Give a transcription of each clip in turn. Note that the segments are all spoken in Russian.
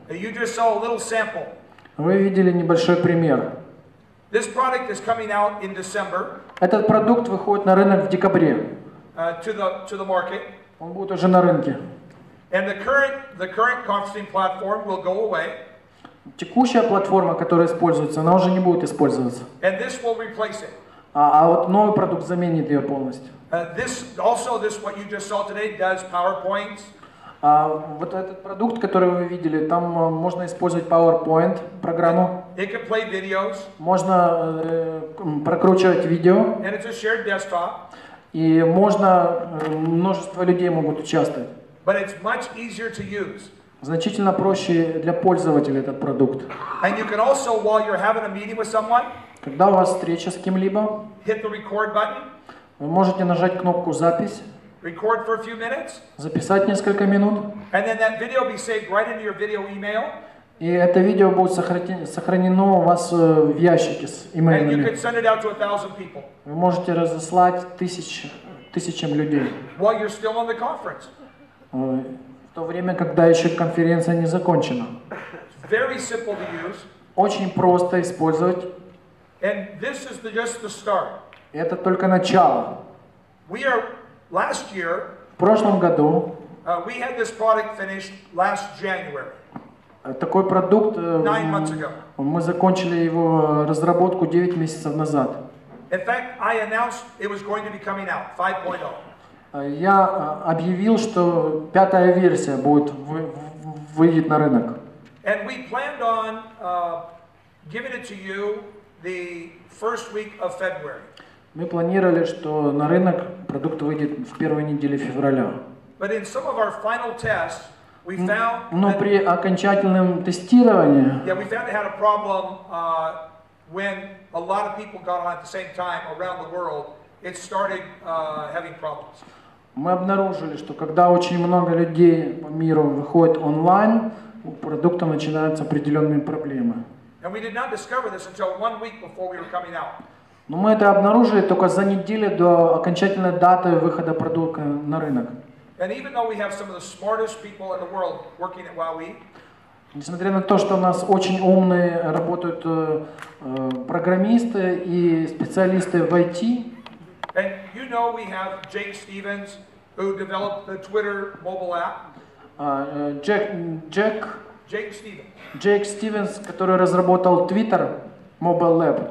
You just saw a little sample. Вы видели небольшой пример. This product is coming out in December Этот продукт выходит на рынок в декабре. to the market. Он будет уже на рынке. And the current conferencing platform will go away. Текущая платформа, которая используется, она уже не будет использоваться. And this will replace it. А вот новый продукт заменит ее полностью. This what you just saw today does PowerPoints. Вот этот продукт, который вы видели, там можно использовать PowerPoint программу. It can play videos. Можно прокручивать видео. And it's a shared desktop. И можно множество людей могут участвовать. But it's much easier to use. Значительно проще для пользователя этот продукт. And you can also, while you're having a meeting with someone, когда у вас встреча с кем-либо, hit the record button. Вы можете нажать кнопку «Запись», record for a few minutes, записать несколько минут, and then that video be saved right into your video email. И это видео будет сохранено у вас в ящике с имейлами. And you can send it out to 1,000 people. Вы можете разослать тысячам людей. While you're still on the conference. В то время, когда еще конференция не закончена. Very simple to use. Очень просто использовать. And this is just the start. Это только начало. Last year, в прошлом году we had this product finished last January. Такой продукт, 9 months ago. Мы закончили его разработку 9 месяцев назад. In fact, I announced it was going to be coming out, 5.0. Я объявил, что 5-я версия выйдет на рынок. And we planned on giving it to you the first week of February. Мы планировали, что на рынок продукт выйдет в первой неделе февраля. But in some of our final tests, we found Но при окончательном тестировании we found it had a problem when a lot of people got on at the same time around the world. It started having problems. Мы обнаружили, что когда очень много людей по миру выходит онлайн, у продукта начинаются определенные проблемы. And we did not discover this until 1 week before we were coming out. Но мы это обнаружили только за неделю до окончательной даты выхода продукта на рынок. And even though we have some of the smartest people in the world working at Huawei, несмотря на то, что у нас очень умные работают программисты и специалисты в IT. And you know we have Jake Stevens who developed the Twitter mobile app. Jake Stevens, который разработал Twitter Mobile Lab.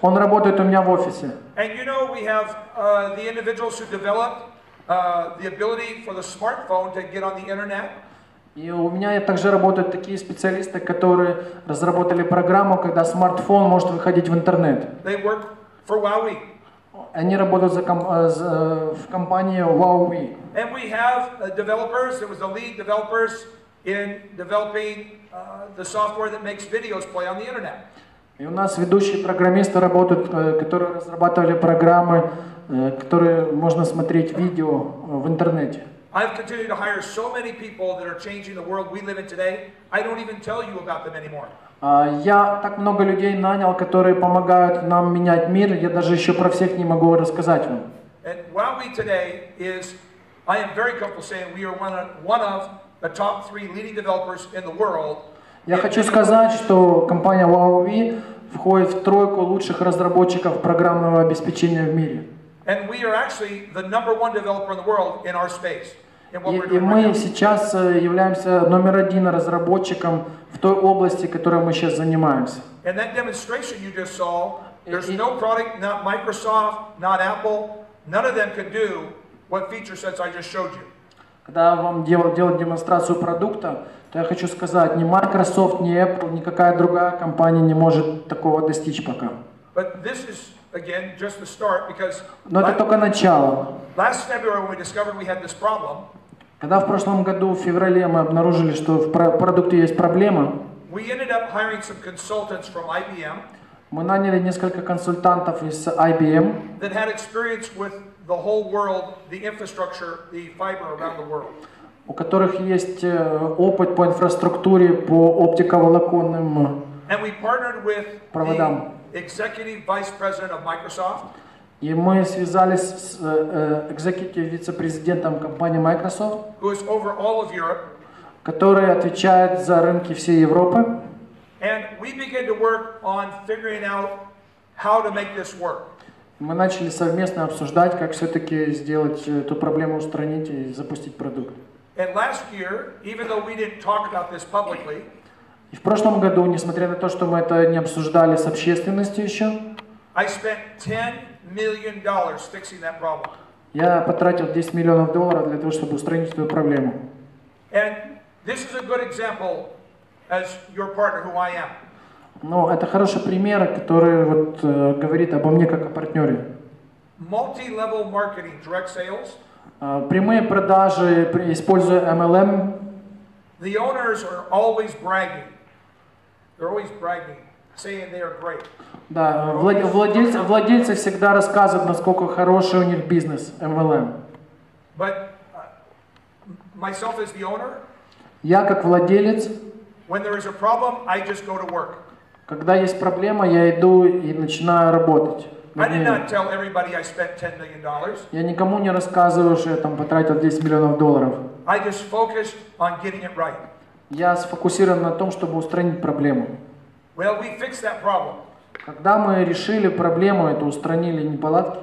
Он работает у меня в офисе. And you know we have the individuals who developed the ability for the smartphone to get on the internet. И у меня также работают такие специалисты, которые разработали программу, когда смартфон может выходить в интернет. They work for Huawei. Они работают в компании Huawei. And we have developers. There was the lead developers in developing the software that makes videos play on the internet. И у нас ведущие программисты работают, которые разрабатывали программы, которые можно смотреть видео в интернете. I've continued to hire so many people that are changing the world we live in today. I don't even tell you about them anymore. Я так много людей нанял, которые помогают нам менять мир. Я даже еще про всех не могу рассказать вам. And Huawei today is, I am very comfortable saying, we are one of the top 3 leading developers in the world. Я хочу сказать, что компания Huawei входит в тройку лучших разработчиков программного обеспечения в мире. And we are actually the #1 developer in the world in our space. И мы сейчас являемся №1 разработчиком в той области, которой мы сейчас занимаемся. And that demonstration you just saw, there's no product, not Microsoft, not Apple, none of them could do what feature sets I just showed you. Когда вам делать демонстрацию продукта, то я хочу сказать, ни Microsoft, ни Apple, никакая другая компания не может такого достичь пока. But this is again just the start because Но это только начало. Last February when we discovered we had this problem, когда в прошлом году, в феврале, мы обнаружили, что в продукте есть проблема, we ended up hiring some consultants from IBM. Мы наняли несколько консультантов из IBM, that had experience with the whole world, the infrastructure, the fiber around the world. У которых есть опыт по инфраструктуре, по оптиковолоконным проводам. Executive Vice President of Microsoft. И мы связались с вице-президентом компании Microsoft, who is over all of Europe. который отвечает за рынки всей Европы. And we began to work on figuring out how to make this work. Мы начали совместно обсуждать, как все-таки сделать эту проблему, устранить и запустить продукт. And last year, even though we didn't talk about this publicly, И в прошлом году, несмотря на то, что мы это не обсуждали с общественностью еще, I spent $10 million fixing that problem. я потратил $10 миллионов для того, чтобы устранить эту проблему. And this is a good example as your partner, who I am. Но это хороший пример, который вот, говорит обо мне как о партнере. Multi-level marketing, direct sales. Прямые продажи, используя MLM. The owners are always bragging. They're always bragging, saying they are great. Да, владельцы всегда рассказывают, насколько хороший у них бизнес, MLM. But myself as the owner, Я как владелец, when there is a problem, I just go to work. когда есть проблема, я иду и начинаю работать. I did not tell everybody I spent $10 million. Я никому не рассказываю, что я там потратил $10 миллионов. I just focused on getting it right. Я сфокусирован на том, чтобы устранить проблему. Well, we fixed that problem. Когда мы решили проблему, это устранили неполадки.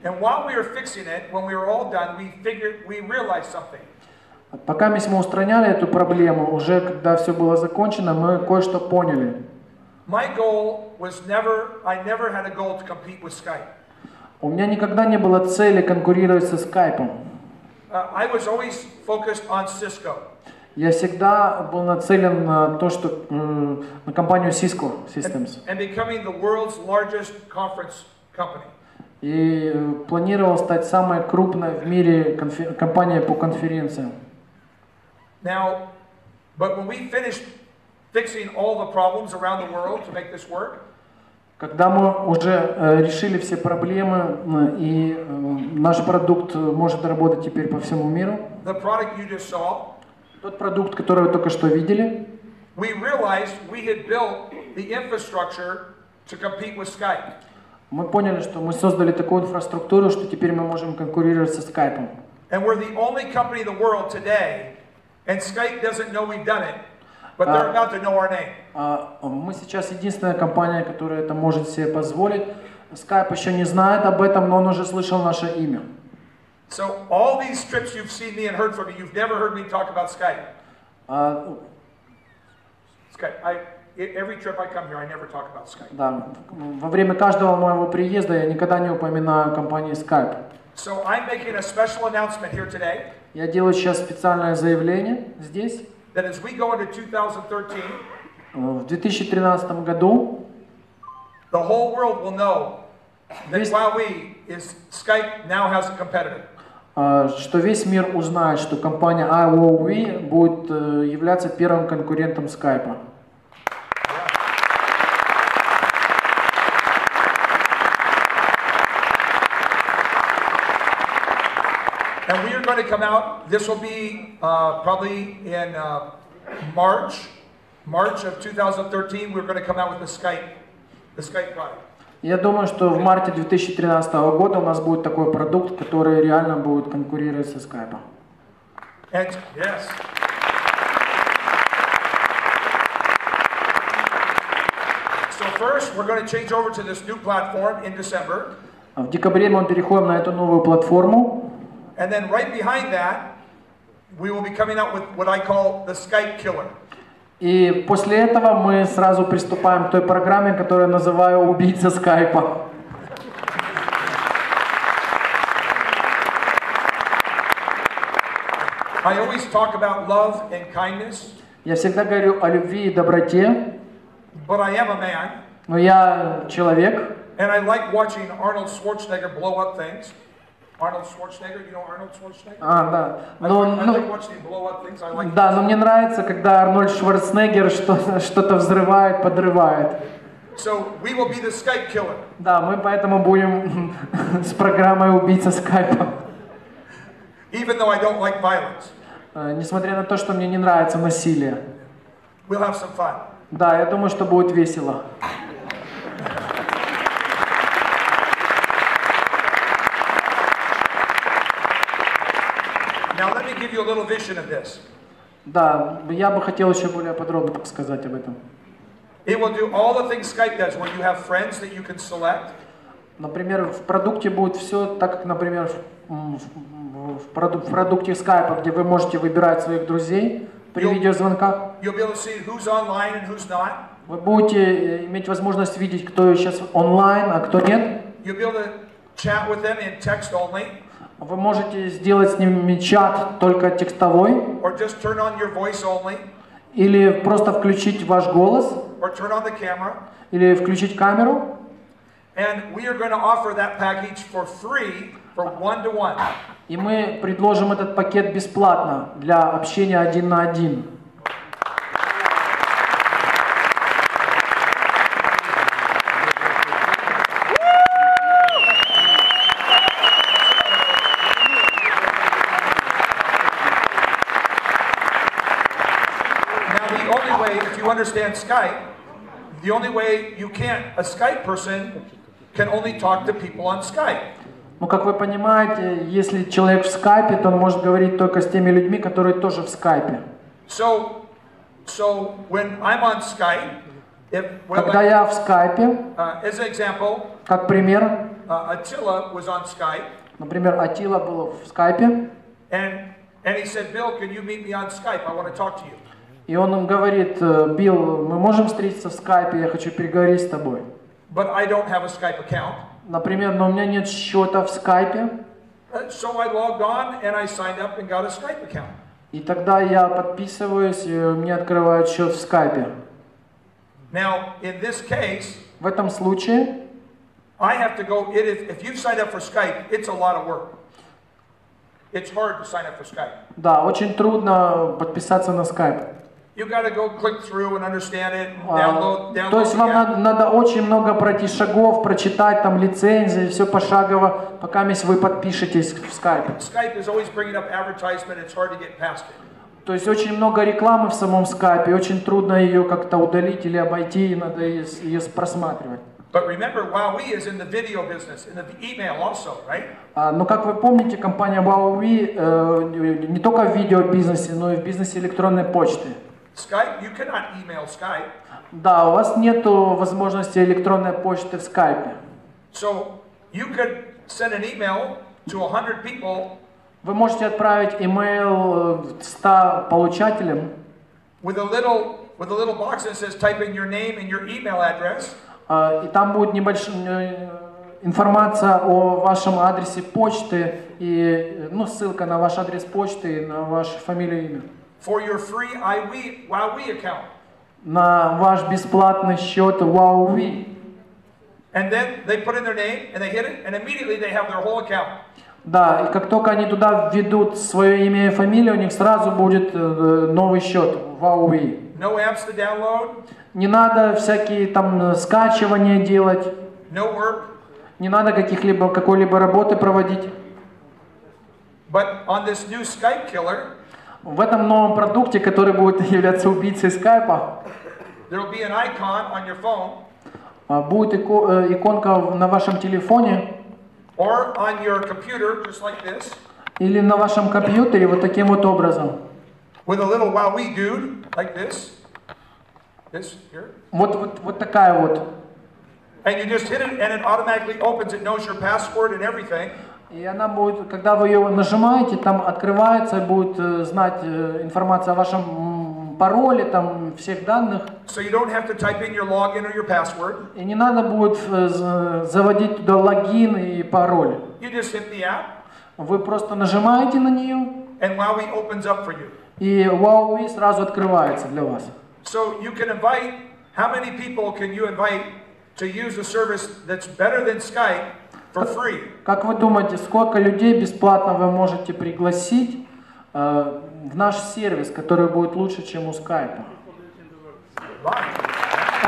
And while we were fixing it, when we were all done, we realized something. Пока мы устраняли эту проблему, уже когда все было закончено, мы кое-что поняли. My goal was I never had a goal to compete with Skype. У меня никогда не было цели конкурировать со Skype. I was always focused on Cisco. Я всегда был нацелен на то, что на компанию Cisco Systems. And becoming the world's largest conference company. И планировал стать самой крупной в мире компанией по конференциям. Now, but when we finished fixing all the problems around the world to make this work, когда мы уже решили все проблемы и наш продукт может работать теперь по всему миру, the product you just saw, тот продукт, который вы только что видели, we realized we had built the infrastructure to compete with Skype. Мы поняли, что мы создали такую инфраструктуру, что теперь мы можем конкурировать со Skype. And we're the only company in the world today, and Skype doesn't know we've done it, but they're about to know our name. Мы сейчас единственная компания, которая это может себе позволить. Skype еще не знает об этом, но он уже слышал наше имя. So all these trips you've seen me and heard from me, you've never heard me talk about Skype. Skype. Every trip I come here, I never talk about Skype. Да, во время каждого моего приезда я никогда не упоминаю компанию Skype. So I'm making a special announcement here today. Я делаю сейчас специальное заявление здесь. That as we go into 2013, в 2013 году the whole world will know that Huawei Skype now has a competitor. Что весь мир узнает, что компания Huawei будет являться первым конкурентом Skype. And we are going to come out, this will be probably in March of 2013, we're going to come out with the Skype product. Я думаю, что в марте 2013 года у нас будет такой продукт, который реально будет конкурировать со Skype. And, yes. So first, we're going to change over to this new platform in December. В декабре мы переходим на эту новую платформу. And then right behind that, we will be coming out with what I call the Skype killer. И после этого мы сразу приступаем к той программе, которую я называю «Убийца Скайпа». I always talk about love and kindness. Я всегда говорю о любви и доброте. But I am a man. Но я человек. And I like watching Arnold Schwarzenegger blow up things. Arnold Schwarzenegger, you know Arnold Schwarzenegger? Да. I like watching him blow up things. I like. Да, но мне нравится, когда Арнольд Шварценеггер что-то взрывает, подрывает. So we will be the Skype killer. Да, мы поэтому будем с программой «Убийца Скайпа». Even though I don't like violence. Несмотря на то, что мне не нравится насилие. We'll have some fun. Да, я думаю, что будет весело. Now let me give you a little vision of this. Да, я бы хотел еще более подробно сказать об этом. It will do all the things Skype does, where you have friends that you can select. Например, в продукте будет все так, как, например, в продукте Skype, где вы можете выбирать своих друзей при видеозвонках. You'll be able to see who's online and who's not. Вы будете иметь возможность видеть, кто сейчас онлайн, а кто нет. You'll be able to chat with them in text only. Вы можете сделать с ними чат только текстовой. Or just turn on your voice only. Или просто включить ваш голос. Or turn on the camera. Или включить камеру. And we are going to offer that package for free for one-to-one. И мы предложим этот пакет бесплатно для общения один на один. Now the only way, if you understand Skype, the only way you can't, a Skype person can only talk to people on Skype. Ну, как вы понимаете, если человек в скайпе, то он может говорить только с теми людьми, которые тоже в скайпе. So when I'm on Skype, Когда я в скайпе, as an example, как пример, Attila was on Skype, например, Атила был в скайпе, and he said, Bill, can you meet me on Skype? I want to talk to you. и он говорит: Билл, мы можем встретиться в скайпе, я хочу переговорить с тобой. But I don't have a Skype account. Например, но у меня нет счета в скайпе. So I logged on and I signed up and got a Skype account. И тогда я подписываюсь, и мне открывают счет в скайпе. Now, in this case, В этом случае I have to go, if you've signed up for Skype, it's a lot of work. It's hard to sign up for Skype. да, очень трудно подписаться на скайп. You got to go click through and understand it, download То есть вам надо очень много пройти шагов, прочитать там лицензии, все пошагово, пока вы подпишетесь в скайпе. Skype is always bringing up advertisement, it's hard to get past it. То есть очень много рекламы в самом скайпе, очень трудно ее как-то удалить или обойти, и надо ее просматривать. But remember, Huawei is in the video business, in the email also, right? Но как вы помните, компания Huawei не только в видеобизнесе, но и в бизнесе электронной почты. Skype, you cannot email Skype. Да, у вас нет возможности электронной почты в скайпе. So you could send an email to 100 people. Вы можете отправить имейл 100 получателям. With a little box that says type in your name and your email address. И там будет небольшая информация о вашем адресе почты и ссылка на ваш адрес почты и на вашу фамилию и имя. For your free Huawei account. На ваш бесплатный счет Huawei. And then they put in their name and they hit it and immediately they have their whole account. Да, и как только они туда введут свое имя и фамилию, у них сразу будет новый счет Huawei. No apps to download. Не надо всякие там скачивания делать. No work. Не надо какой-либо работы проводить. But on this new Skype killer, в этом новом продукте, который будет являться убийцей скайпа, there will be an icon on your phone, будет иконка на вашем телефоне, or on your computer, just like this, или на вашем компьютере вот таким вот образом. With a little Huawei dude, like this. This here. Вот такая вот. And you just hit it and it automatically opens, it knows your password and everything. И она будет, когда вы ее нажимаете, там открывается и будет знать информация о вашем пароле, там всех данных. So you don't have to type in your login or your password. И не надо будет заводить туда логин и пароль. You just hit the app. Вы просто нажимаете на нее. And Huawei opens up for you. И Huawei сразу открывается для вас. So you can invite, how many people can you invite to use a service that's better than Skype for free? Как вы думаете, сколько людей бесплатно вы можете пригласить в наш сервис, который будет лучше, чем у Skype?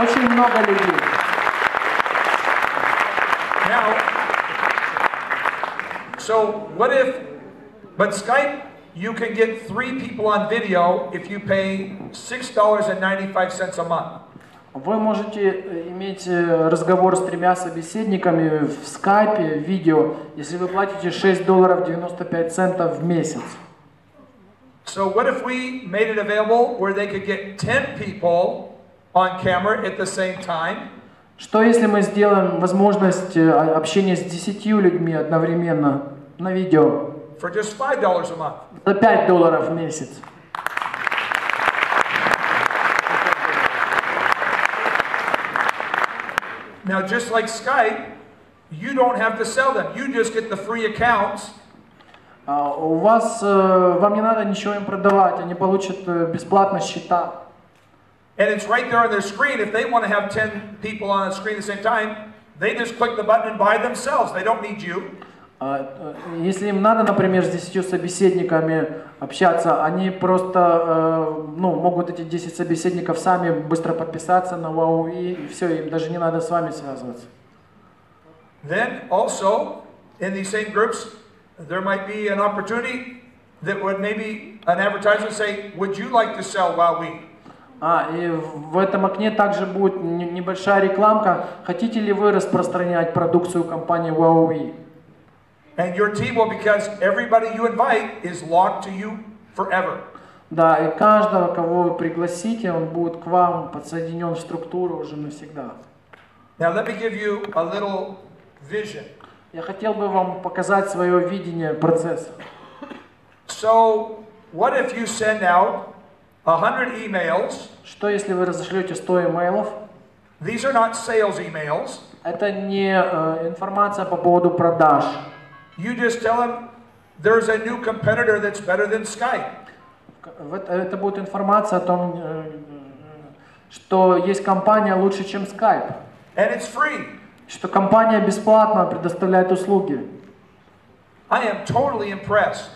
Очень много людей. Now, so what if, but Skype, you can get 3 people on video if you pay $6.95 a month. Вы можете иметь разговор с 3 собеседниками в скайпе, видео, если вы платите $6.95 в месяц. So what if we made it available where they could get 10 people on camera at the same time? Что если мы сделаем возможность общения с 10 людьми одновременно на видео For just $5 a month. за $5 в месяц? Now, just like Skype, you don't have to sell them. You just get the free accounts. У вас, вам не надо ничего им продавать, они получат бесплатно счета. And it's right there on their screen. If they want to have 10 people on the screen at the same time, they just click the button and buy themselves. They don't need you. Если им надо, например, с 10 собеседниками общаться, они просто могут эти 10 собеседников сами быстро подписаться на WowWe, и все, им даже не надо с вами связываться. Then also, in these same groups, there might be an opportunity that would maybe an advertiser say, would you like to sell WowWe? И в этом окне также будет небольшая рекламка. Хотите ли вы распространять продукцию компании WowWe? And your team will, because everybody you invite is locked to you forever. Да, и каждого, кого вы пригласите, он будет к вам подсоединен в структуру уже навсегда. Now let me give you a little vision. Я хотел бы вам показать свое видение процесса. So, what if you send out 100 emails? Что если вы разошлете 100 имейлов? These are not sales emails. Это не информация по поводу продаж. You just tell them there's a new competitor that's better than Skype. Это будет информация о том, что есть компания лучше, чем Skype. And it's free. Что компания бесплатно предоставляет услуги. I am totally impressed.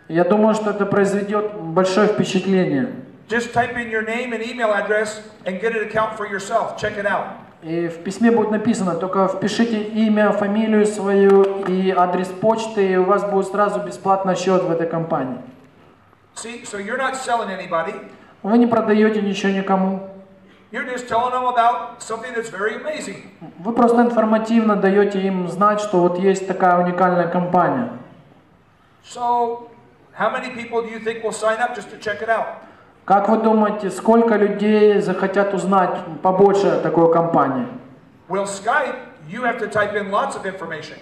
Я думаю, что это произведет большое впечатление. Just type in your name and email address and get an account for yourself. Check it out. И в письме будет написано, только впишите имя, фамилию свою и адрес почты, и у вас будет сразу бесплатный счет в этой компании. See, so you're not selling anybody. Вы не продаете ничего никому. You're just telling them about something that's very amazing. Вы просто информативно даете им знать, что вот есть такая уникальная компания. So, how many people do you think will sign up just to check it out? Как вы думаете, сколько людей захотят узнать побольше о такой компании? Well, Skype, you have to type in lots of information.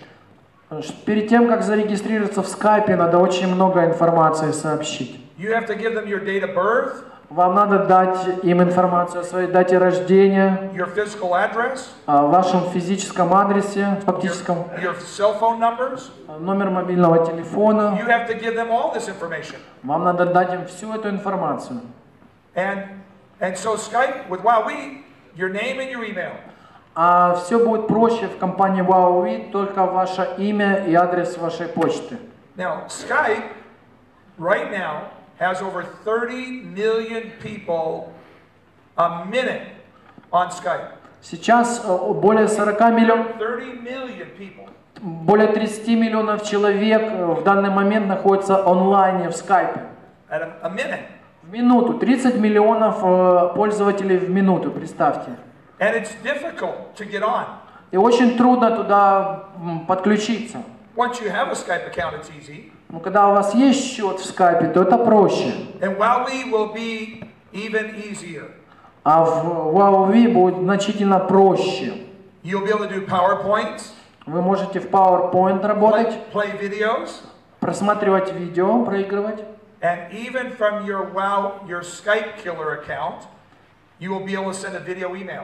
Перед тем, как зарегистрироваться в скайпе, надо очень много информации сообщить. You have to give them your date of birth. Вам надо дать им информацию о своей дате рождения, Your physical address. о вашем физическом адресе, фактическом, Your cell phone numbers. номер мобильного телефона. You have to give them all this information. Вам надо дать им всю эту информацию. And so Skype with WowWe, your name and your email. А все будет проще в компании WowWe, только ваше имя и адрес вашей почты. Now, Skype right now has over 30 million people a minute on Skype. Сейчас более 40 миллионов, 30 million people. более 30 миллионов человек в данный момент находятся онлайне в скайпе. At a minute. В минуту. 30 миллионов пользователей в минуту, представьте. And it's difficult to get on. И очень трудно туда подключиться. Once you have a Skype account, it's easy. Но когда у вас есть счет в скайпе, то это проще. And WowWe will be even easier. А в WowWe будет значительно проще. You'll be able to do PowerPoints. Вы можете в PowerPoint работать, Play videos. просматривать видео, проигрывать. And even from your Skype killer account, you will be able to send a video email.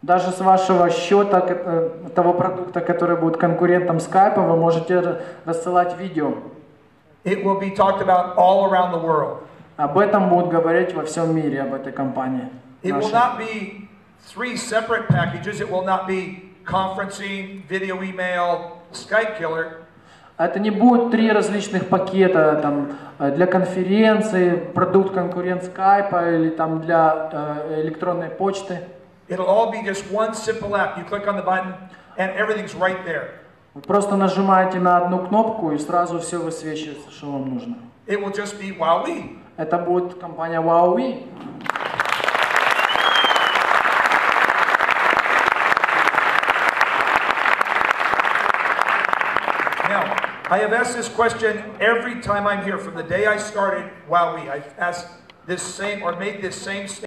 Даже с вашего счета того продукта, который будет конкурентом Skype, вы можете рассылать видео. It will be talked about all around the world. Об этом будут говорить во всем мире, об этой компании. It will not be 3 separate packages. It will not be conferencing, video email, Skype killer. Это не будет 3 различных пакета там, для конференции, продукт конкурент Skype или там для электронной почты. It'll all be just one simple app. You click on the button and everything's right there. Вы просто нажимаете на одну кнопку и сразу все высвечивается, что вам нужно. It will just be WowWe. Это будет компания WowWe. Now, I have asked this question every time I'm here from the day I started WowWee. I've asked this same or made this same statement.